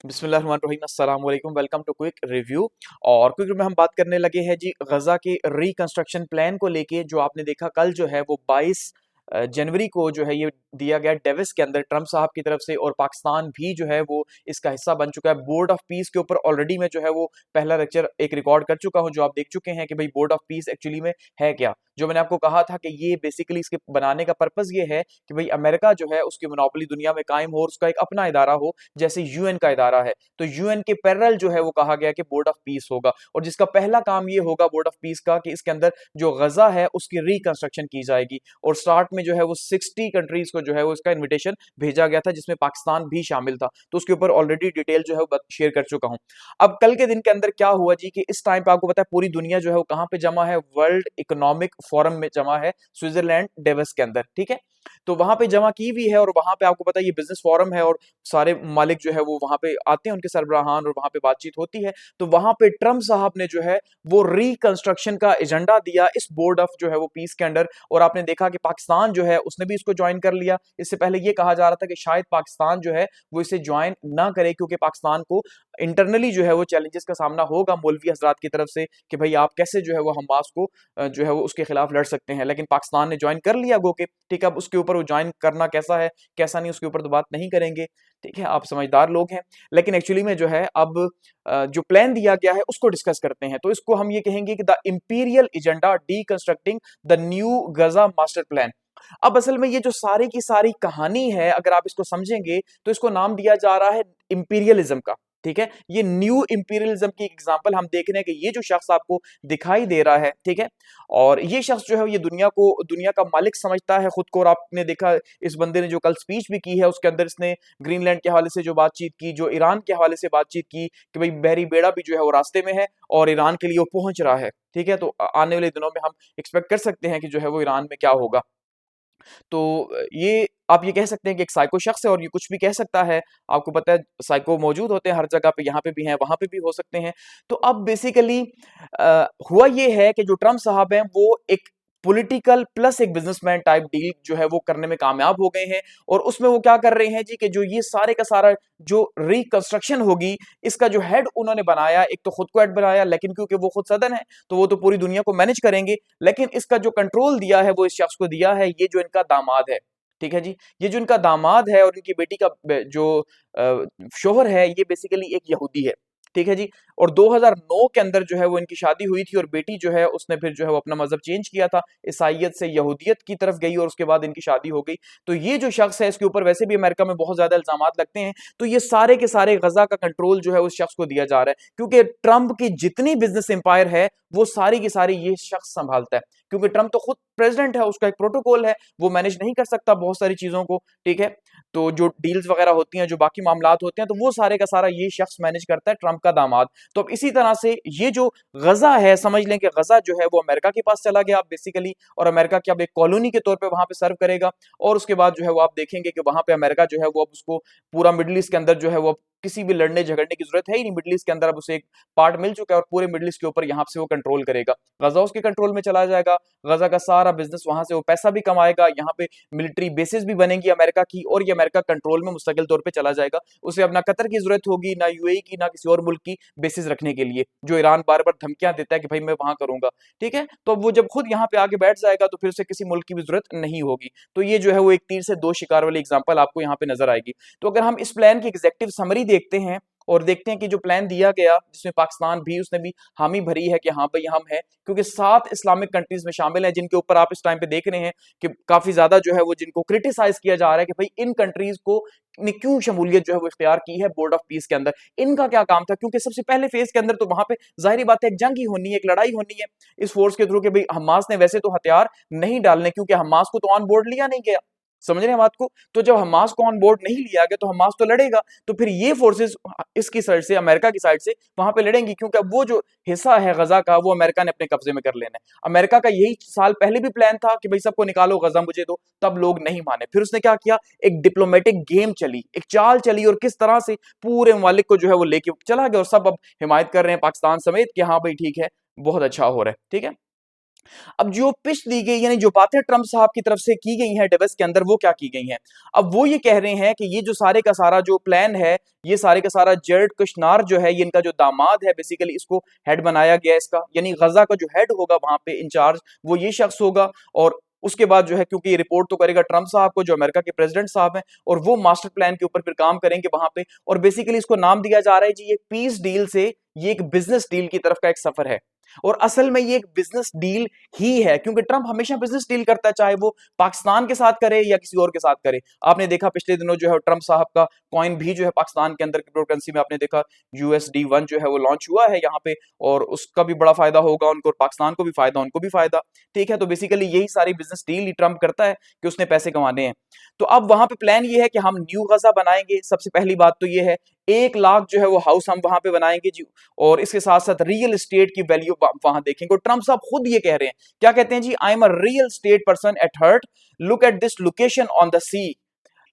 बिस्मिल्लाहिर्रहमानिर्रहीम अस्सलाम वालेकुम वेलकम टू क्विक रिव्यू। और क्विक रिव्यू में हम बात करने लगे हैं जी गजा के रिकंस्ट्रक्शन प्लान को लेके। जो आपने देखा कल जो है वो 22 जनवरी को जो है ये दिया गया डेविस के अंदर ट्रंप साहब की तरफ से, और पाकिस्तान भी जो है वो इसका हिस्सा बन चुका है। बोर्ड ऑफ पीस के ऊपर ऑलरेडी मैं जो है वो पहला लेक्चर एक रिकॉर्ड कर चुका हूं, जो आप देख चुके हैं कि भाई बोर्ड ऑफ पीस एक्चुअली में है क्या। जो मैंने आपको कहा था कि ये बेसिकली इसके बनाने का पर्पस ये है कि भाई अमेरिका जो है उसकी मोनोपोली दुनिया में कायम हो और उसका एक अपना इदारा हो, जैसे यूएन का इदारा है। तो यूएन के पैरेलल जो है वो कहा गया कि बोर्ड ऑफ पीस होगा, और जिसका पहला काम ये होगा बोर्ड ऑफ पीस का कि इसके अंदर जो गजा है उसकी रिकंस्ट्रक्शन की जाएगी। और स्टार्ट में जो है वो 60 कंट्रीज को जो है वो इसका इन्विटेशन भेजा गया था, जिसमें पाकिस्तान भी शामिल था। तो उसके ऊपर ऑलरेडी डिटेल जो है वो शेयर कर चुका हूं। अब कल के दिन के अंदर क्या हुआ जी कि इस टाइम पे आपको पता है पूरी दुनिया जो है वो कहां पे जमा है, वर्ल्ड इकोनॉमिक फोरम में जमा है, स्विट्जरलैंड डेवस के अंदर, ठीक है। तो वहां पे जमा की हुई है, और वहां पे आपको पता है ये बिजनेस फोरम है, और सारे मालिक जो है वो वहां पे आते हैं, उनके सरबराहान, और वहां पे बातचीत होती है। तो वहां पे ट्रंप साहब ने जो है वो रिकंस्ट्रक्शन का एजेंडा दिया इस बोर्ड ऑफ जो है वो पीस के अंडर। और आपने देखा कि पाकिस्तान जो है उसने भी इसको ज्वाइन कर लिया। इससे पहले ये कहा जा रहा था कि शायद पाकिस्तान जो है वो इसे ज्वाइन ना करे, क्योंकि पाकिस्तान को इंटरनली जो है वो चैलेंजेस का सामना होगा मौलवी हजरात की तरफ से कि भाई आप कैसे जो है वो हमास को जो है वो उसके खिलाफ लड़ सकते हैं। लेकिन पाकिस्तान ने ज्वाइन कर लिया गो के, ठीक है। अब उसके ऊपर वो ज्वाइन करना कैसा है कैसा नहीं, उसके ऊपर तो बात नहीं करेंगे, ठीक है, आप समझदार लोग हैं। लेकिन एक्चुअली में जो है अब जो प्लान दिया गया है उसको डिस्कस करते हैं। तो इसको हम ये कहेंगे कि the imperial agenda deconstructing the new Gaza master plan. अब असल में ये जो सारी की सारी कहानी है, अगर आप इसको समझेंगे तो इसको नाम दिया जा रहा है इंपीरियलिज्म का, ठीक है। ये न्यू इंपीरियलिज्म की एग्जांपल हम देख रहे हैं कि ये जो शख्स आपको दिखाई दे रहा है, ठीक है, और ये शख्स जो है ये दुनिया का मालिक समझता है खुद को। और आपने देखा इस बंदे ने जो कल स्पीच भी की है उसके अंदर इसने ग्रीनलैंड के हवाले से जो बातचीत की, जो ईरान के हवाले से बातचीत की कि भाई बहरी बेड़ा भी जो है वो रास्ते में है और ईरान के लिए वो पहुंच रहा है, ठीक है। तो आने वाले दिनों में हम एक्सपेक्ट कर सकते हैं कि जो है वो ईरान में क्या होगा। तो ये आप ये कह सकते हैं कि एक साइको शख्स है और ये कुछ भी कह सकता है। आपको पता है साइको मौजूद होते हैं हर जगह पे, यहाँ पे भी हैं, वहाँ पे भी हो सकते हैं। तो अब बेसिकली हुआ ये है कि जो ट्रम्प साहब हैं वो एक पॉलिटिकल प्लस एक बिजनेसमैन टाइप डील जो है वो करने में कामयाब हो गए हैं। और उसमें वो क्या कर रहे हैं जी कि जो ये सारे का सारा जो रिकंस्ट्रक्शन होगी इसका जो हेड उन्होंने बनाया, एक तो खुद को हेड बनाया, लेकिन क्योंकि वो खुद सदन है तो वो तो पूरी दुनिया को मैनेज करेंगे, लेकिन इसका जो कंट्रोल दिया है वो इस शख्स को दिया है, ये जो इनका दामाद है, ठीक है जी। ये जो इनका दामाद है और इनकी बेटी का जो शोहर है ये बेसिकली एक यहूदी है, ठीक है जी। और 2009 के अंदर जो है वो इनकी शादी हुई थी, और बेटी जो है उसने फिर जो है वो अपना मजहब चेंज किया था, ईसाइयत से यहूदियत की तरफ गई, और उसके बाद इनकी शादी हो गई। तो ये जो शख्स है इसके ऊपर वैसे भी अमेरिका में बहुत ज्यादा इल्जामात लगते हैं। तो ये सारे के सारे गजा का कंट्रोल जो है उस शख्स को दिया जा रहा है, क्योंकि ट्रंप की जितनी बिजनेस एम्पायर है वो सारी की सारी ये शख्स संभालता है। क्योंकि ट्रंप तो खुद प्रेसिडेंट है, उसका एक प्रोटोकॉल है, वो मैनेज नहीं कर सकता बहुत सारी चीजों को, ठीक है। तो जो डील्स वगैरह होती हैं, जो बाकी मामलात होते हैं, तो वो सारे का सारा ये शख्स मैनेज करता है, ट्रंप का दामाद। तो अब इसी तरह से ये जो गजा है, समझ लें कि गजा जो है वो अमेरिका के पास चला गया बेसिकली, और अमेरिका की अब एक कॉलोनी के तौर पे वहां पे सर्व करेगा। और उसके बाद जो है वो आप देखेंगे कि वहां पे अमेरिका जो है वो अब उसको पूरा मिडल ईस्ट के अंदर जो है वो किसी भी लड़ने झगड़ने की जरूरत है ही नहीं। मिडल ईस्ट के अंदर अब उसे एक पार्ट मिल चुका है, और पूरे मिडल ईस्ट के ऊपर यहाँ से वो कंट्रोल करेगा। गजा उसके कंट्रोल में चला जाएगा, गजा का सारा बिजनेस वहां से वो पैसा भी कमाएगा, यहाँ पे मिलिट्री बेसिस भी बनेंगी अमेरिका की, और ये अमेरिका कंट्रोल में मुस्तकिल तौर पे चला जाएगा। उसे अब ना कतर की जरूरत होगी, ना यूएई की, ना किसी और मुल्क की बेसिस रखने के लिए, जो ईरान बार बार धमकियां देता है कि भाई मैं वहां करूंगा, ठीक है। तो वो जब खुद यहाँ पे आके बैठ जाएगा तो फिर उसे किसी मुल्क की भी जरूरत नहीं होगी। तो ये जो है वो एक तीर से दो शिकार वाली एग्जाम्पल आपको यहाँ पे नजर आएगी। तो अगर हम इस प्लान की एग्जेक्टिव समरी देखते हैं और देखते हैं कि जो प्लान दिया गया जिसमें पाकिस्तान भी उसने भी हामी भरी है कि हाँ भाई हम हैं, क्योंकि 7 इस्लामिक कंट्रीज में शामिल हैं जिनके ऊपर आप इस टाइम पे देख रहे हैं कि काफी ज्यादा जो है वो जिनको क्रिटिसाइज किया जा रहा है कि भाई इन कंट्रीज को ने क्यों शमूलियत जो है वो इख्तियार की है बोर्ड ऑफ पीस के अंदर। इनका क्या काम था, क्योंकि सबसे पहले फेज के अंदर तो वहां पे जाहिर बात है एक जंग ही होनी है, एक लड़ाई होनी है इस फोर्स के थ्रू कि भाई हमास ने वैसे तो हथियार नहीं डालने, क्योंकि हमास को तो ऑन बोर्ड लिया नहीं गया, समझ रहे हैं बात को। तो जब हमास को ऑन बोर्ड नहीं लिया गया तो हमास तो लड़ेगा, तो फिर ये फोर्सेस इसकी साइड से, अमेरिका की साइड से वहां पे लड़ेंगी, क्योंकि अब वो जो हिस्सा है गजा का वो अमेरिका ने अपने कब्जे में कर लेना है। अमेरिका का यही साल पहले भी प्लान था कि भाई सबको निकालो गजा मुझे दो, तब लोग नहीं माने। फिर उसने क्या किया, एक डिप्लोमेटिक गेम चली, एक चाल चली, और किस तरह से पूरे ममालिक को जो है वो लेके चला गया, और सब अब हिमायत कर रहे हैं पाकिस्तान समेत कि हाँ भाई ठीक है, बहुत अच्छा हो रहा है, ठीक है। अब जो पिच दी गई यानी जो बातें ट्रंप साहब की तरफ से की गई हैं डेवस के अंदर, वो क्या की गई हैं? अब वो ये कह रहे हैं कि ये जो सारे का सारा जो प्लान है, ये सारे का सारा जेरेड कुशनर जो है, ये इनका जो दामाद है, बेसिकली इसको हेड बनाया गया है इसका, यानी गजा का जो हेड होगा वहां पे इंचार्ज, वो ये शख्स होगा। और उसके बाद जो है, क्योंकि ये रिपोर्ट तो करेगा ट्रंप साहब को, जो अमेरिका के प्रेसिडेंट साहब हैं, और वो मास्टर प्लान के ऊपर फिर काम करेंगे वहां पे। और बेसिकली इसको नाम दिया जा रहा है जी, ये पीस डील से ये एक बिजनेस डील की तरफ का एक सफर है। और असल में ये एक बिजनेस डील ही है, क्योंकि ट्रंप हमेशा बिजनेस डील करता है, चाहे वो पाकिस्तान के साथ करे या किसी और के साथ करे। आपने देखा पिछले दिनों जो है ट्रंप साहब का कॉइन भी जो है पाकिस्तान के अंदर क्रिप्टो करेंसी में आपने देखा USD1 जो है वो लॉन्च हुआ है यहाँ पे, और उसका भी बड़ा फायदा होगा उनको, और पाकिस्तान को भी फायदा, उनको भी फायदा। ठीक है, तो बेसिकली यही सारी बिजनेस डील ही ट्रंप करता है कि उसने पैसे कमाने हैं। तो अब वहां पे प्लान ये है कि हम न्यू गजा बनाएंगे। सबसे पहली बात तो ये है, 1 लाख जो है वो हाउस हम वहां पे बनाएंगे जी, और इसके साथ साथ रियल एस्टेट की वैल्यू वहां देखेंगे। और ट्रंप साहब खुद ये कह रहे हैं, क्या कहते हैं जी, I am a real estate person at heart, look at this location on the sea,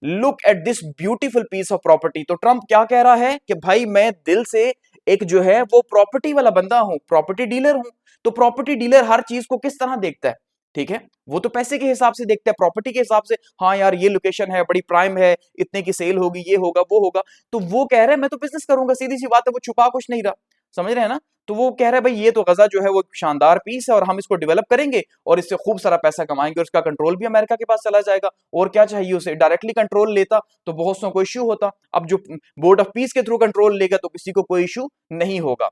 look at this beautiful piece of property. तो ट्रंप क्या कह रहा है कि भाई मैं दिल से एक जो है वो प्रॉपर्टी वाला बंदा हूं, प्रॉपर्टी डीलर हूं। तो प्रॉपर्टी डीलर हर चीज को किस तरह देखता है? ठीक है, वो तो पैसे के हिसाब से देखता है, प्रॉपर्टी के हिसाब से। हाँ यार, ये लोकेशन है, बड़ी प्राइम है, इतने की सेल होगी, ये होगा वो होगा। तो वो कह रहे हैं मैं तो बिजनेस करूंगा, सीधी सी बात है, वो छुपा कुछ नहीं रहा। समझ रहे हैं ना? तो वो कह रहा है भाई ये तो गजा जो है वो शानदार पीस है, और हम इसको डेवलप करेंगे और इससे खूब सारा पैसा कमाएंगे, और इसका कंट्रोल भी अमेरिका के पास चला जाएगा। और क्या चाहिए उसे? डायरेक्टली कंट्रोल लेता तो बहुत सौ को इश्यू होता। अब जो बोर्ड ऑफ पीस के थ्रू कंट्रोल लेगा तो किसी को कोई इश्यू नहीं होगा।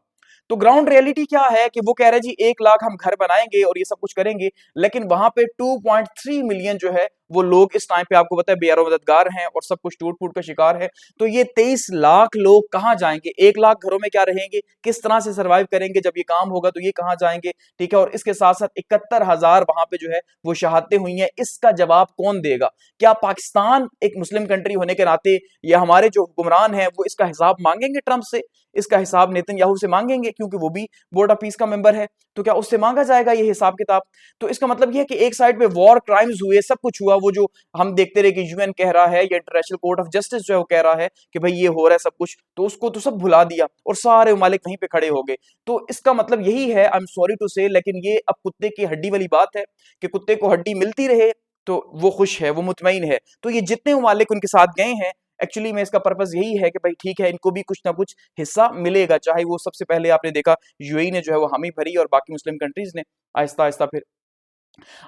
तो ग्राउंड रियलिटी क्या है कि वो कह रहे हैं जी 1 लाख हम घर बनाएंगे और ये सब कुछ करेंगे, लेकिन वहां पे 2.3 मिलियन जो है वो लोग इस टाइम पे आपको पता है बेयारो मददगार हैं, और सब कुछ टूट फूट का शिकार है। तो ये 23 लाख लोग कहां जाएंगे? 1 लाख घरों में क्या रहेंगे? किस तरह से सर्वाइव करेंगे जब ये काम होगा? तो ये कहां जाएंगे? ठीक है, और इसके साथ साथ 71,000 वहां पे जो है वो शहादतें हुई हैं। इसका जवाब कौन देगा? क्या पाकिस्तान एक मुस्लिम कंट्री होने के नाते, या हमारे जो हुक्मरान हैं वो इसका हिसाब मांगेंगे ट्रंप से? इसका हिसाब नेतन्याहू से मांगेंगे, क्योंकि वो भी बोर्ड ऑफ पीस का मेंबर है। तो क्या उससे मांगा जाएगा ये हिसाब किताब? तो इसका मतलब ये है कि एक साइड पे वॉर क्राइम्स हुए, सब कुछ हुआ, वो जो हम देखते रहे कि UN कह रहा है या इंटरनेशनल कोर्ट ऑफ जस्टिस जो है वो कह रहा है कि भाई ये हो रहा है सब कुछ, तो उसको तो सब भुला दिया और सारे ममालिक वहीं पे खड़े हो गए। तो इसका मतलब यही है, आई एम सॉरी टू से, लेकिन ये अब कुत्ते की हड्डी वाली बात है कि कुत्ते को हड्डी मिलती रहे तो वो खुश है, वो मुतमईन है। तो ये जितने ममालिक उनके साथ गए हैं, एक्चुअली में इसका पर्पस यही है कि भाई ठीक है, इनको भी कुछ ना कुछ हिस्सा मिलेगा। चाहे वो सबसे पहले आपने देखा UAE ने जो है वो हामी भरी, और बाकी मुस्लिम कंट्रीज ने आहिस्ता आहिस्ता फिर।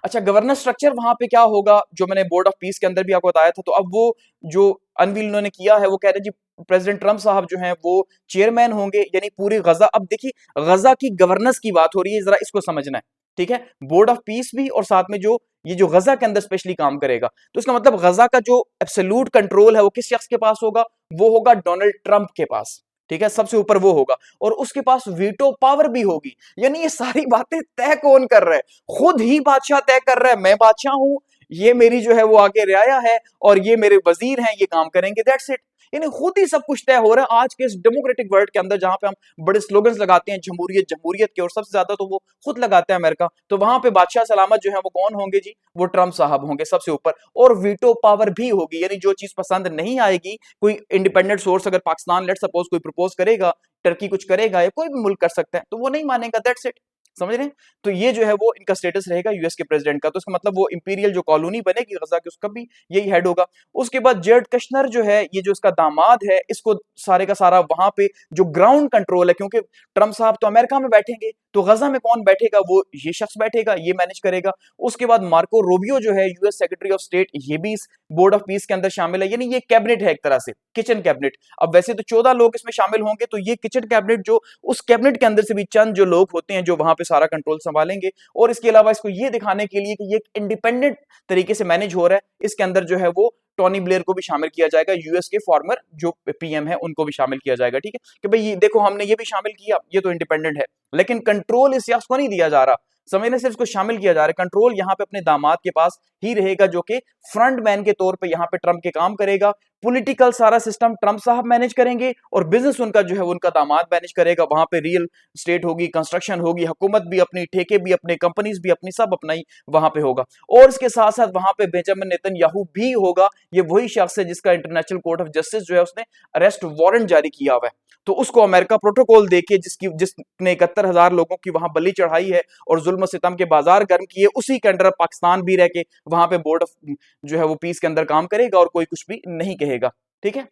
अच्छा, गवर्नेंस स्ट्रक्चर वहां पे क्या होगा, जो मैंने बोर्ड ऑफ पीस के अंदर भी आपको बताया था। तो अब वो जो अनवील उन्होंने किया है, वो कह रहे हैं जी प्रेसिडेंट ट्रंप साहब जो हैं वो चेयरमैन होंगे, यानी पूरी गजा। अब देखिए गजा की गवर्नेंस की बात हो रही है, जरा इसको समझना है। ठीक है, बोर्ड ऑफ पीस भी, और साथ में जो ये जो गजा के अंदर स्पेशली काम करेगा, तो इसका मतलब गजा का जो एब्सोल्यूट कंट्रोल है वो किस शख्स के पास होगा? वो होगा डोनाल्ड ट्रंप के पास। ठीक है, सबसे ऊपर वो होगा, और उसके पास वीटो पावर भी होगी। यानी ये सारी बातें तय कौन कर रहा है? खुद ही बादशाह तय कर रहा है, मैं बादशाह हूं, ये मेरी जो है वो आगे रियाया है, और ये मेरे वजीर हैं, ये काम करेंगे, दैट्स इट। यानी खुद ही सब कुछ तय हो रहा है आज के इस डेमोक्रेटिक वर्ल्ड के अंदर, जहां पे हम बड़े स्लोगन्स लगाते हैं जमहूरियत जमहूरियत के, और सबसे ज्यादा तो वो खुद लगाता है अमेरिका। तो वहां पे बादशाह सलामत जो है वो कौन होंगे जी? वो ट्रंप साहब होंगे सबसे ऊपर, और वीटो पावर भी होगी। यानी जो चीज पसंद नहीं आएगी, कोई इंडिपेंडेंट सोर्स अगर पाकिस्तान लेट सपोज कोई प्रपोज करेगा, टर्की कुछ करेगा, या कोई भी मुल्क कर सकता है, तो वो नहीं मानेगा, दैट्स इट। समझ रहे हैं? तो ये जो है वो इनका स्टेटस रहेगा US के प्रेसिडेंट का। तो इसका मतलब वो इंपीरियल जो कॉलोनी बनेगी गजा की, उसका भी यही हेड होगा। उसके बाद जेरेड कुशनर जो है, ये जो इसका दामाद है, इसको सारे का सारा वहां पे जो ग्राउंड कंट्रोल है, क्योंकि ट्रंप साहब तो अमेरिका में बैठेंगे, तो गजा में कौन बैठेगा? वो ये शख्स बैठेगा, ये मैनेज करेगा। उसके बाद मार्को रूबियो जो है US सेक्रेटरी ऑफ स्टेट, ये भी इस बोर्ड ऑफ पीस के अंदर शामिल है। यानी ये कैबिनेट है एक तरह से, किचन कैबिनेट। अब वैसे तो 14 लोग इसमें शामिल होंगे, तो ये किचन कैबिनेट, जो उस कैबिनेट के अंदर से भी चंद जो लोग होते हैं जो वहां पे सारा कंट्रोल संभालेंगे। और इसके अलावा इसको ये दिखाने के लिए कि ये इंडिपेंडेंट तरीके से मैनेज हो रहा है, इसके अंदर जो है वो टोनी ब्लेयर को भी शामिल किया जाएगा, US के फॉर्मर जो PM है उनको भी शामिल किया जाएगा। ठीक है, कि भाई ये देखो हमने ये भी शामिल किया, ये तो इंडिपेंडेंट है, लेकिन कंट्रोल इस शख्स को नहीं दिया जा रहा, समझने से इसको शामिल किया जा रहा है। कंट्रोल यहाँ पे अपने दामाद के पास ही रहेगा, जो कि फ्रंट मैन के तौर पे यहाँ पे ट्रंप के काम करेगा। पॉलिटिकल सारा सिस्टम ट्रंप साहब मैनेज करेंगे, और बिजनेस उनका जो है उनका दामाद मैनेज करेगा। वहां पे रियल स्टेट होगी, कंस्ट्रक्शन होगी, हुकूमत भी अपनी, ठेके भी अपने, कंपनीज भी अपनी, सब अपना ही वहां पे होगा। और इसके साथ साथ वहां पे बेंजामिन नेतन्याहू भी होगा। ये वही शख्स है जिसका इंटरनेशनल कोर्ट ऑफ जस्टिस जो है उसने अरेस्ट वारंट जारी किया हुआ है। तो उसको अमेरिका प्रोटोकॉल देके जिसने 71,000 लोगों की वहां बलि चढ़ाई है और जुल्म सितम के बाजार गर्म किए, उसी के अंडर पाकिस्तान भी रह के वहां पे बोर्ड ऑफ जो है वो पीस के अंदर काम करेगा और कोई कुछ भी नहीं कहेगा। ठीक है।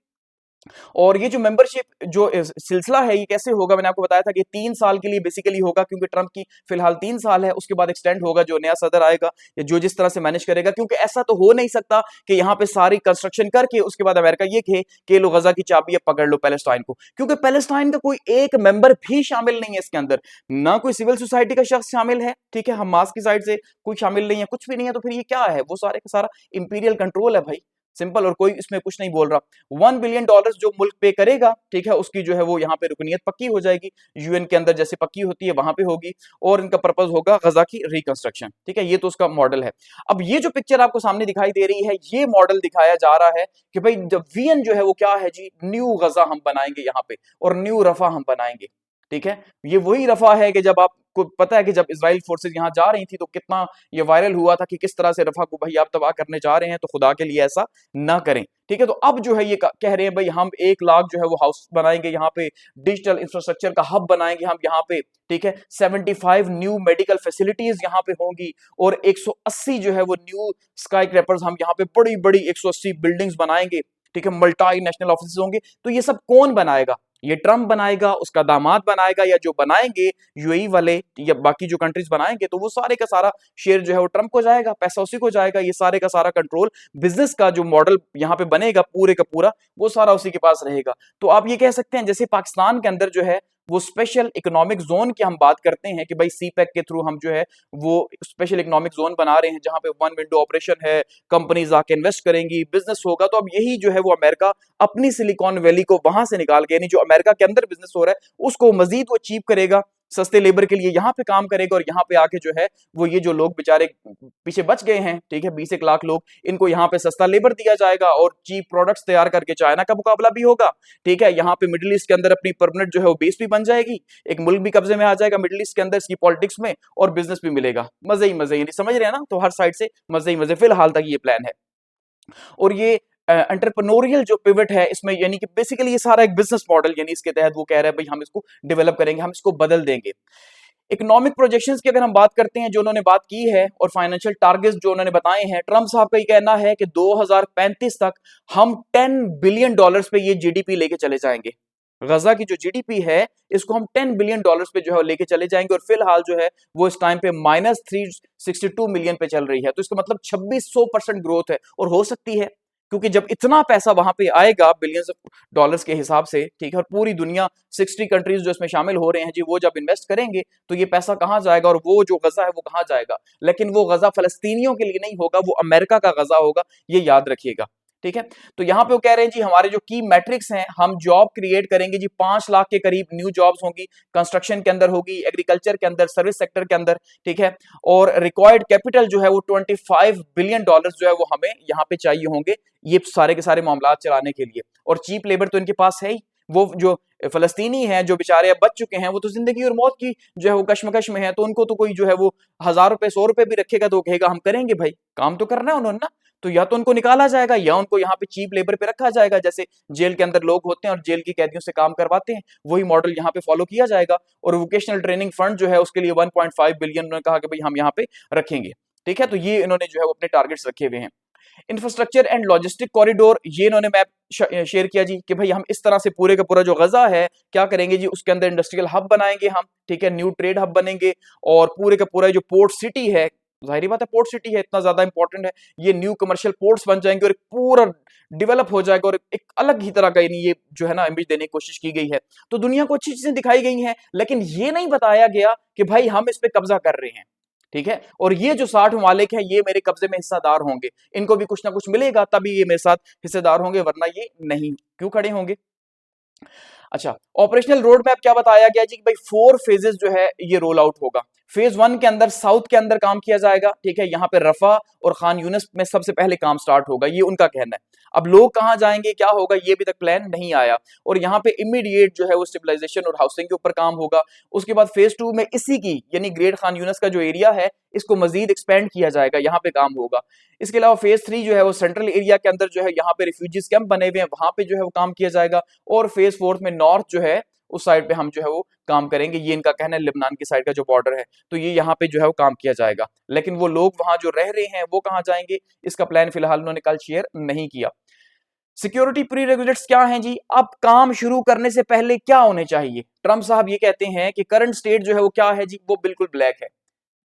और ये जो मेंबरशिप जो सिलसिला है ये कैसे होगा, मैंने आपको बताया था कि 3 साल के लिए बेसिकली होगा, क्योंकि ट्रंप की फिलहाल 3 साल है, उसके बाद एक्सटेंड होगा जो नया सदर आएगा या जो जिस तरह से मैनेज करेगा। क्योंकि ऐसा तो हो नहीं सकता कि यहाँ पे सारी कंस्ट्रक्शन करके उसके बाद अमेरिका ये कहे कि लो गजा की चाबी अब पकड़ लो पैलेस्टाइन को, क्योंकि पैलेस्टाइन का कोई एक मेंबर भी शामिल नहीं है इसके अंदर, ना कोई सिविल सोसाइटी का शख्स शामिल है, ठीक है, हमास की साइड से कोई शामिल नहीं है, कुछ भी नहीं है। तो फिर ये क्या है, वो सारे का सारा इंपीरियल कंट्रोल है भाई, सिंपल, और कोई इसमें कुछ नहीं बोल रहा। $1 बिलियन जो मुल्क पे करेगा, ठीक है, उसकी जो है वो यहाँ पे रुकनीत पक्की हो जाएगी, यूएन के अंदर जैसे पक्की होती है वहां पे होगी, और इनका पर्पज होगा गजा की रिकंस्ट्रक्शन। ठीक है, ये तो उसका मॉडल है। अब ये जो पिक्चर आपको सामने दिखाई दे रही है, ये मॉडल दिखाया जा रहा है कि भाई जब वीएन जो है वो क्या है जी, न्यू गजा हम बनाएंगे यहाँ पे और न्यू रफा हम बनाएंगे। ठीक है, ये वही रफा है कि जब आपको पता है कि जब इजराइल फोर्सेस यहाँ जा रही थी तो कितना ये वायरल हुआ था कि किस तरह से रफा को भाई आप तबाह करने जा रहे हैं, तो खुदा के लिए ऐसा ना करें। ठीक है, तो अब जो है ये कह रहे हैं भाई हम 1 लाख जो है वो हाउस बनाएंगे यहाँ पे, डिजिटल इंफ्रास्ट्रक्चर का हब बनाएंगे हम यहाँ पे। ठीक है, 75 न्यू मेडिकल फैसिलिटीज यहाँ पे होंगी और 180 जो है वो न्यू स्काई क्रैपर्स हम यहाँ पे बड़ी बड़ी 180 बिल्डिंग्स बनाएंगे। ठीक है, मल्टी नेशनल ऑफिस होंगे। तो ये सब कौन बनाएगा, ये ट्रंप बनाएगा, उसका दामाद बनाएगा, या जो बनाएंगे यूएई वाले या बाकी जो कंट्रीज बनाएंगे, तो वो सारे का सारा शेयर जो है वो ट्रंप को जाएगा, पैसा उसी को जाएगा, ये सारे का सारा कंट्रोल, बिजनेस का जो मॉडल यहाँ पे बनेगा पूरे का पूरा, वो सारा उसी के पास रहेगा। तो आप ये कह सकते हैं जैसे पाकिस्तान के अंदर जो है वो स्पेशल इकोनॉमिक जोन की हम बात करते हैं कि भाई सीपैक के थ्रू हम जो है वो स्पेशल इकोनॉमिक जोन बना रहे हैं जहां पे वन विंडो ऑपरेशन है, कंपनीज आके इन्वेस्ट करेंगी, बिजनेस होगा। तो अब यही जो है वो अमेरिका अपनी सिलिकॉन वैली को वहां से निकाल के, यानी जो अमेरिका के अंदर बिजनेस हो रहा है उसको मजीद वो चीप करेगा, सस्ते लेबर के लिए यहाँ पे काम करेगा, और यहाँ पे आके जो है वो ये जो लोग बेचारे पीछे बच गए हैं, ठीक है, 20 लाख लोग, इनको यहाँ पे सस्ता लेबर दिया जाएगा और चीप प्रोडक्ट्स तैयार करके चाइना का मुकाबला भी होगा। ठीक है, यहाँ पे मिडिल ईस्ट के अंदर अपनी परमानेंट जो है वो बेस भी बन जाएगी, एक मुल्क भी कब्जे में आ जाएगा मिडिल ईस्ट के अंदर इसकी पॉलिटिक्स में, और बिजनेस भी मिलेगा, मजे ही मजे, यानी समझ रहे हैं ना, तो हर साइड से मजे ही मजे, फिलहाल तक ये प्लान है। और ये एंटरप्रेन्योरियल जो पिवट है इसमें, यानी कि बेसिकली ये सारा एक बिजनेस मॉडल, यानी इसके तहत वो कह रहा है भाई हम इसको डेवलप करेंगे, हम इसको बदल देंगे। इकोनॉमिक प्रोजेक्शंस की अगर हम बात करते हैं जो उन्होंने बात की है, और फाइनेंशियल टारगेट्स जो उन्होंने बताए हैं, ट्रंप साहब का ये कहना है कि 2035 तक हम $10 बिलियन पे ये जीडीपी लेके चले जाएंगे। गजा की जो जीडीपी है इसको हम $10 बिलियन पे जो है लेके चले जाएंगे, और फिलहाल जो है वो इस टाइम पे -362 मिलियन पे चल रही है। तो इसका मतलब 2600% ग्रोथ है, और हो सकती है क्योंकि जब इतना पैसा वहां पे आएगा बिलियंस ऑफ डॉलर्स के हिसाब से, ठीक है, और पूरी दुनिया 60 कंट्रीज जो इसमें शामिल हो रहे हैं जी, वो जब इन्वेस्ट करेंगे तो ये पैसा कहां जाएगा, और वो जो गजा है वो कहां जाएगा। लेकिन वो गजा फलस्तीनियों के लिए नहीं होगा, वो अमेरिका का गजा होगा, ये याद रखिएगा। ठीक है, तो यहां पे वो कह रहे हैं जी हमारे जो की मैट्रिक्स हैं, हम जॉब क्रिएट करेंगे जी, 5 लाख के करीब न्यू जॉब्स होंगी, कंस्ट्रक्शन के अंदर होगी, एग्रीकल्चर के अंदर, सर्विस सेक्टर के अंदर। ठीक है, और रिक्वायर्ड कैपिटल जो है वो $25 बिलियन जो है वो हमें यहाँ पे चाहिए होंगे ये सारे के सारे मामला चलाने के लिए। और चीप लेबर तो इनके पास है ही, वो जो फलस्तीनी हैं जो बेचारे अब बच चुके हैं, वो तो जिंदगी और मौत की जो है वो कश्मकश में है, तो उनको तो कोई जो है वो 1000 रुपए 100 रुपए भी रखेगा तो कहेगा हम करेंगे भाई, काम तो करना है उन्होंने ना। तो या तो उनको निकाला जाएगा या उनको यहाँ पे चीप लेबर पे रखा जाएगा, जैसे जेल के अंदर लोग होते हैं और जेल की कैदियों से काम करवाते हैं, वही मॉडल यहाँ पे फॉलो किया जाएगा। और वोकेशनल ट्रेनिंग फंड जो है उसके लिए 1.5 बिलियन उन्होंने कहा कि भाई हम यहाँ पे रखेंगे। ठीक है, तो ये इन्होंने जो है वो अपने टारगेट्स रखे हुए हैं। इंफ्रास्ट्रक्चर एंड लॉजिस्टिक कॉरिडोर, ये इन्होंने मैप शेयर किया जी कि भाई हम इस तरह से पूरे का पूरा जो गजा है क्या करेंगे जी, उसके अंदर इंडस्ट्रियल हब बनाएंगे हम, ठीक है, न्यू ट्रेड हब बनेंगे, और पूरे का पूरा जो पोर्ट सिटी है, जाहिर बात है पोर्ट सिटी है, इतना ज्यादा इंपॉर्टेंट है, ये न्यू कमर्शियल पोर्ट्स बन जाएंगे और पूरा डेवलप हो जाएगा, और एक अलग ही तरह का ये जो है ना इमेज देने की कोशिश की गई है। तो दुनिया को अच्छी चीजें दिखाई गई हैं, लेकिन ये नहीं बताया गया कि भाई हम इस पे कब्जा कर रहे हैं। ठीक है, और ये जो 60 ममालिक है ये मेरे कब्जे में हिस्सेदार होंगे, इनको भी कुछ ना कुछ मिलेगा तभी ये मेरे साथ हिस्सेदार होंगे, वरना ये नहीं क्यों खड़े होंगे। अच्छा, ऑपरेशनल रोड मैप क्या बताया गया जी कि भाई 4 फेजेस जो है ये रोल आउट होगा। फेज 1 के अंदर साउथ के अंदर काम किया जाएगा, ठीक है, यहाँ पे रफा और खान यूनिस में सबसे पहले काम स्टार्ट होगा, ये उनका कहना है। अब लोग कहाँ जाएंगे, क्या होगा, ये अभी तक प्लान नहीं आया। और यहाँ पे इमीडिएट जो है वो स्टेबलाइजेशन और हाउसिंग के ऊपर काम होगा। उसके बाद फेज 2 में इसी की यानी ग्रेट खान यूनिस का जो एरिया है इसको मजीद एक्सपेंड किया जाएगा, यहाँ पे काम होगा। इसके अलावा फेज 3 जो है वो सेंट्रल एरिया के अंदर जो है यहाँ पे रिफ्यूजीज कैंप बने हुए हैं, वहां पे जो है वो काम किया जाएगा। और फेज 4 में नॉर्थ जो है उस साइड पे हम जो है वो काम करेंगे, ये इनका कहना है, लेबनान की साइड का जो बॉर्डर है, तो ये यहाँ पे जो है वो काम किया जाएगा। लेकिन वो लोग वहां जो रह रहे हैं वो कहाँ जाएंगे, इसका प्लान फिलहाल उन्होंने कल शेयर नहीं किया। सिक्योरिटी प्री रेगुलेट्स क्या हैं जी, अब काम शुरू करने से पहले क्या होने चाहिए। ट्रंप साहब ये कहते हैं कि करंट स्टेट जो है वो क्या है जी, वो बिल्कुल ब्लैक है,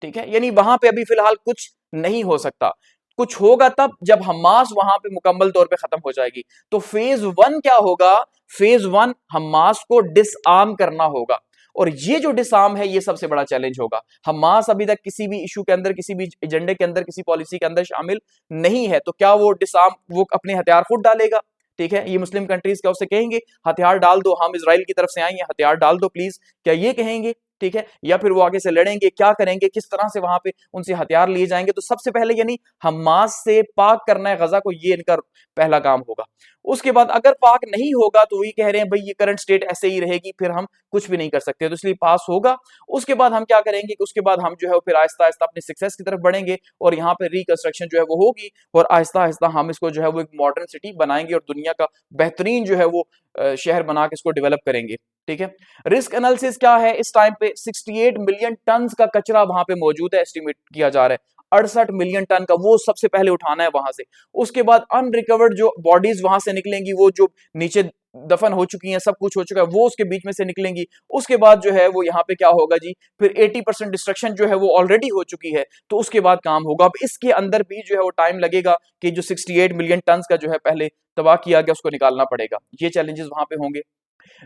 ठीक है, यानी वहां पे अभी फिलहाल कुछ नहीं हो सकता। कुछ होगा तब जब हमास वहां पे मुकम्मल तौर पे खत्म हो जाएगी। तो फेज 1 क्या होगा, फेज 1 हमास को डिसआर्म करना होगा। और ये जो डिसआर्म है ये सबसे बड़ा चैलेंज होगा। हमास अभी तक किसी भी इशू के अंदर, किसी भी एजेंडे के अंदर, किसी पॉलिसी के अंदर शामिल नहीं है। तो क्या वो डिसआर्म, वो अपने हथियार खुद डालेगा, ठीक है, ये मुस्लिम कंट्रीज क्या उससे कहेंगे हथियार डाल दो, हम इजराइल की तरफ से आए हैं, हथियार डाल दो प्लीज, क्या ये कहेंगे, ठीक है, या फिर वो आगे से लड़ेंगे, क्या करेंगे, किस तरह से वहां पे उनसे हथियार लिए जाएंगे। तो सबसे पहले यानी हमास से पाक करना है गजा को, ये इनका पहला काम होगा। उसके बाद अगर पाक नहीं होगा तो वही कह रहे हैं भाई ये करंट स्टेट ऐसे ही रहेगी, फिर हम कुछ भी नहीं कर सकते, तो इसलिए पास होगा। उसके बाद हम क्या करेंगे कि उसके बाद हम जो है फिर आहिस्ता आहिस्ता अपने सक्सेस की तरफ बढ़ेंगे और यहाँ पे रिकंस्ट्रक्शन जो है वो होगी और आहिस्ता आहिस्ता हम इसको जो है वो एक मॉडर्न सिटी बनाएंगे और दुनिया का बेहतरीन जो है वो शहर बना के इसको डेवलप करेंगे, ठीक है। रिस्क एनालिसिस क्या है, इस टाइम पे 68 मिलियन टन का कचरा वहां पे मौजूद है, एस्टिमेट किया जा रहा है 68 मिलियन टन का, वो सबसे पहले उठाना है वहां से। उसके बाद अनरिकवर्ड जो बॉडीज वहां से निकलेंगी, वो जो नीचे दफन हो चुकी हैं, सब कुछ हो चुका है, वो उसके बीच में से निकलेंगी। उसके बाद जो है वो यहाँ पे क्या होगा जी, फिर 80% डिस्ट्रक्शन जो है वो ऑलरेडी हो चुकी है, तो उसके बाद काम होगा। अब इसके अंदर भी जो है वो टाइम लगेगा कि जो 68 मिलियन टन का जो है पहले तबाह किया गया उसको निकालना पड़ेगा, ये चैलेंजेस वहां पे होंगे।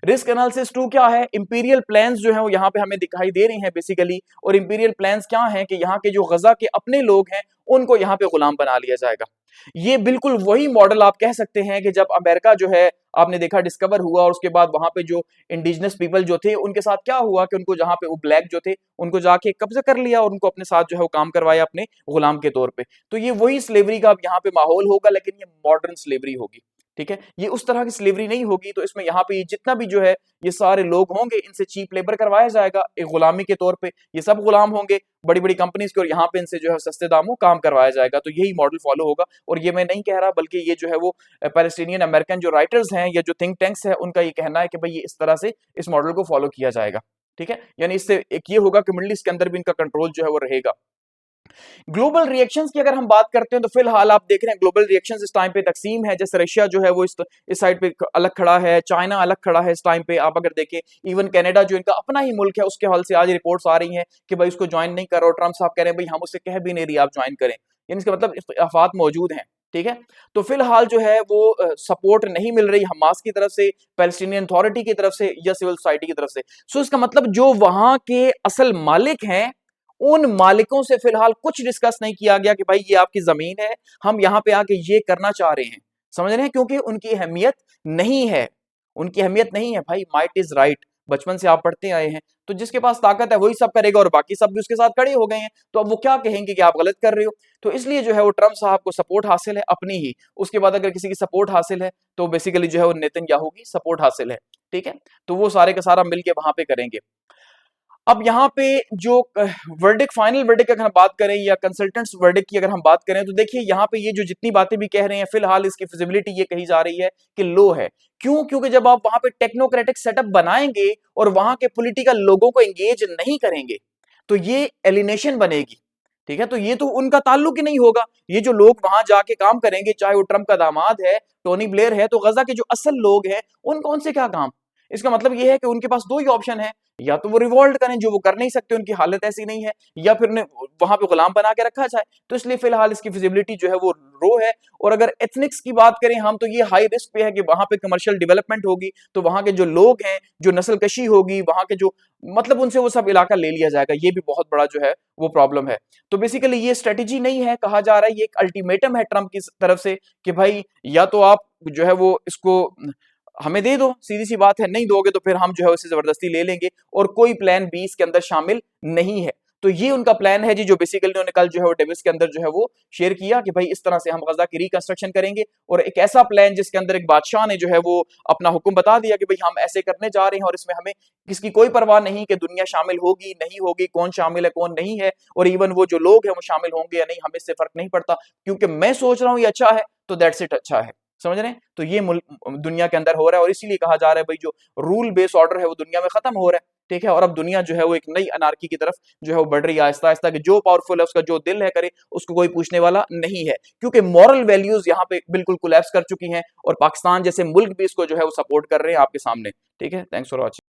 रिस्क एनालिसिस 2 क्या है, इंपीरियल प्लान्स जो है वो यहाँ पे हमें दिखाई दे रही हैं बेसिकली। और इंपीरियल प्लान्स क्या हैं कि यहाँ के जो गजा के अपने लोग हैं उनको यहाँ पे गुलाम बना लिया जाएगा। ये बिल्कुल वही मॉडल आप कह सकते हैं कि जब अमेरिका जो है आपने देखा डिस्कवर हुआ और उसके बाद वहां पे जो इंडिजिनस पीपल जो थे उनके साथ क्या हुआ कि उनको जहां पे वो ब्लैक जो थे उनको जाके कब्जा कर लिया और उनको अपने साथ जो है वो काम करवाया अपने गुलाम के तौर पे। तो ये वही स्लेवरी का अब यहाँ पे माहौल होगा, लेकिन ये मॉडर्न स्लेवरी होगी, ठीक है, ये उस तरह की स्लेवरी नहीं होगी। तो इसमें यहाँ पे जितना भी जो है ये सारे लोग होंगे इनसे चीप लेबर करवाया जाएगा एक गुलामी के तौर पे, ये सब गुलाम होंगे बड़ी बड़ी कंपनीज के और यहाँ पे इनसे जो है सस्ते दामों काम करवाया जाएगा। तो यही मॉडल फॉलो होगा। और ये मैं नहीं कह रहा बल्कि ये जो है वो पैलेस्टीनियन अमेरिकन जो राइटर्स हैं या जो थिंक टैंक्स है उनका ये कहना है कि भाई ये इस तरह से इस मॉडल को फॉलो किया जाएगा, ठीक है, यानी इससे एक ये होगा कि मिडिल ईस्ट के अंदर भी इनका कंट्रोल जो है वो रहेगा। ग्लोबल रिएक्शंस की अगर हम बात करते हैं तो फिलहाल आप देख रहे हैं ग्लोबल रिएक्शंस इस टाइम पे तकसीम है। जैसे रशिया जो है वो इस साइड पे अलग खड़ा है, चाइना अलग खड़ा है इस टाइम पे। आप अगर देखें इवन कनाडा जो इनका अपना ही मुल्क है उसके हवाले से आज रिपोर्ट्स आ रही हैं कि भाई उसको ज्वाइन नहीं करो। ट्रंप साहब कह रहे हैं भाई हम उससे कह भी नहीं रही आप ज्वाइन करें, यानी इसका मतलब इख्तिलाफात मौजूद हैं, ठीक है। तो फिलहाल जो है वो सपोर्ट नहीं मिल रही हमास की तरफ से, पैलेस्टीनियन अथॉरिटी की तरफ से या सिविल सोसाइटी की तरफ से। सो इसका मतलब जो वहां के असल मालिक हैं उन मालिकों से फिलहाल कुछ डिस्कस नहीं किया गया कि भाई ये आपकी जमीन है, हम यहां पे आके ये करना चाह रहे हैं, समझ रहे हैं, क्योंकि उनकी अहमियत नहीं है, उनकी अहमियत नहीं है भाई। माइट इज राइट, बचपन से आप पढ़ते आए हैं, तो जिसके पास ताकत है वही सब करेगा और बाकी सब भी उसके साथ खड़े हो गए हैं, तो अब वो क्या कहेंगे कि आप गलत कर रहे हो। तो इसलिए जो है वो ट्रंप साहब को सपोर्ट हासिल है अपनी ही, उसके बाद अगर किसी की सपोर्ट हासिल है तो बेसिकली जो है वो नेतन्याहू की सपोर्ट हासिल है, ठीक है। तो वो सारे का सारा मिलके वहां पे करेंगे। अब यहाँ पे जो वर्डिक, फाइनल वर्डिक अगर हम बात करें या कंसल्टेंट्स वर्डिक की अगर हम बात करें तो देखिए यहाँ पे ये जो जितनी बातें भी कह रहे हैं फिलहाल इसकी फिजिबिलिटी ये कही जा रही है कि लो है। क्यों? क्योंकि जब आप वहां पे टेक्नोक्रेटिक सेटअप बनाएंगे और वहां के पॉलिटिकल लोगों को एंगेज नहीं करेंगे तो ये एलिनेशन बनेगी, ठीक है। तो ये तो उनका ताल्लुक ही नहीं होगा। ये जो लोग वहां जाके काम करेंगे, चाहे वो ट्रंप का दामाद है, टोनी ब्लेयर है, तो गजा के जो असल लोग हैं उनको उनसे क्या काम। इसका मतलब ये है कि उनके पास दो ही ऑप्शन है, या तो वो रिवॉल्ट करें जो वो कर नहीं सकते, उनकी हालत ऐसी नहीं है, या फिर उन्हें वहां पे गुलाम बना के रखा जाए। तो इसलिए फिलहाल इसकी फिजिबिलिटी जो है वो रो है। और अगर एथनिक्स की बात करें हम तो ये हाई रिस्क पे है कि वहां पे कमर्शियल डेवलपमेंट होगी तो वहां के जो लोग हैं, जो नस्ल कशी होगी वहां के जो मतलब उनसे वो सब इलाका ले लिया जाएगा। ये भी बहुत बड़ा जो है वो प्रॉब्लम है। तो बेसिकली ये स्ट्रेटेजी नहीं है, कहा जा रहा है ये एक अल्टीमेटम है ट्रंप की तरफ से कि भाई या तो आप जो है वो इसको हमें दे दो, सीधी सी बात है, नहीं दोगे तो फिर हम जो है उसे जबरदस्ती ले लेंगे और कोई प्लान बी इसके अंदर शामिल नहीं है। तो ये उनका प्लान है जी, जो बेसिकली उन्होंने कल जो है वो डेविस के अंदर जो है वो शेयर किया कि भाई इस तरह से हम गजा की रिकंस्ट्रक्शन करेंगे, और एक ऐसा प्लान जिसके अंदर एक बादशाह ने जो है वो अपना हुक्म बता दिया कि भाई हम ऐसे करने जा रहे हैं, और इसमें हमें किसकी कोई परवाह नहीं कि दुनिया शामिल होगी नहीं होगी, कौन शामिल है कौन नहीं है, और इवन वो जो लोग हैं वो शामिल होंगे या नहीं, हमें इससे फर्क नहीं पड़ता, क्योंकि मैं सोच रहा हूँ ये अच्छा है तो दैट्स इट, अच्छा है। समझ रहे हैं? तो ये दुनिया के अंदर हो रहा है, और इसीलिए कहा जा रहा है भाई जो रूल बेस ऑर्डर है वो दुनिया में खत्म हो रहा है। ठीक है, और अब दुनिया जो है वो एक नई अनार्की की तरफ जो है वो बढ़ रही है आहिस्ता आहिस्ता, कि जो पावरफुल है उसका जो दिल है करे, उसको कोई पूछने वाला नहीं है, क्योंकि मॉरल वैल्यूज यहाँ पे बिल्कुल कोलैप्स कर चुकी हैं, और पाकिस्तान जैसे मुल्क भी इसको जो है वो सपोर्ट कर रहे हैं आपके सामने। ठीक है, थैंक्स फॉर वॉचिंग।